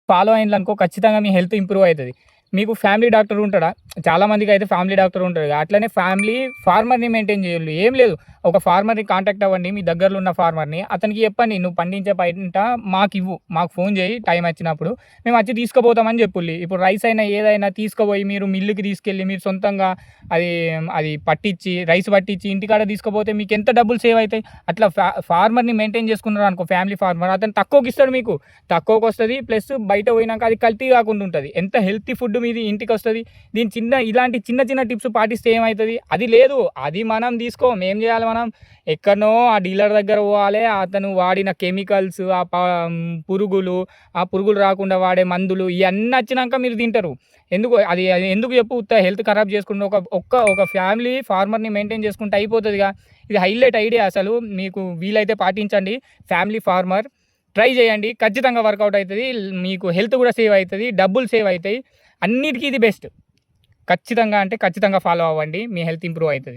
Follow అయిండ్లనుకో ఖచ్చితంగా మీ health improve అయితది. మీకు ఫ్యామిలీ డాక్టర్ ఉంటాడా? చాలా మందికైతే ఫ్యామిలీ డాక్టర్ ఉంటాడు. అట్లనే ఫ్యామిలీ ఫార్మర్‌ని మెయింటైన్ చేయాలి. ఏం లేదు. ఒక ఫార్మర్‌ని కాంటాక్ట్ అవ్వండి. మీ దగ్గరలో ఉన్న ఫార్మర్‌ని. అతనికి చెప్పండి, "నువ్వు పండించే పంట మాకివ్వు. మాకు ఫోను చేయి టైం వచ్చినప్పుడు. మేము వచ్చి తీసుకుపోతామని" చెప్పుల్లి. ఇప్పుడు రైస్ అయినా ఏదైనా తీసుకుపోయి మీరు మిల్లుకి తీసుకెళ్ళి మీరు సొంతంగా అది అది పట్టించి రైస్ పట్టించి ఇంటికాడ తీసుకుపోతే మీకెంత డబ్బులు సేవ్ అయితాయి. అట్లా ఫార్మర్‌ని మెయింటైన్ చేసుకున్నారనుకో ఫ్యామిలీ ఫార్మర్ అతను తక్కువకిస్తాడు మీకు. తక్కువకొస్తది. ప్లస్ బయట పోయినాక అది కల్తీ కాకుండా ఉంటది. ఎంత హెల్తీ ఫుడ్ మీది ఇంటికొస్తది. ఇలాంటి చిన్న చిన్న టిప్స్ పాటిస్తే ఏమైతది? అది లేదు. అది మనం తీసుకోం. ఏం చేయాలి మనం? ఎక్కడనో ఆ డీలర్ దగ్గర పోవాలే. అతను వాడిన కెమికల్స్, పురుగులు, ఆ పురుగులు రాకుండా వాడే మందులు ఇయన్నీ వచ్చినాక మీరు తింటరు. అది అది ఎందుకు చెప్పు? ఉత్త హెల్త్ ఖరాబ్ చేసుకుంటూ ఒక ఫ్యామిలీ ఫార్మర్‌ని మెయింటైన్ చేసుకుంటే అయిపోతదిగా. ఇది హైలైట్ ఐడియా అసలు. మీకు వీలైతే పాటించండి. ఫ్యామిలీ ఫార్మర్ ట్రై చేయండి. ఖచ్చితంగా వర్కౌట్ అయితది. మీకు హెల్త్ కూడా సేవ్ అయితది. డబ్బులు సేవ్ అయితాయి. అన్నిటికి ఇది బెస్ట్. ఖచ్చితంగా అంటే ఖచ్చితంగా ఫాలో అవ్వండి. మీ హెల్త్ ఇంప్రూవ్ అయితది.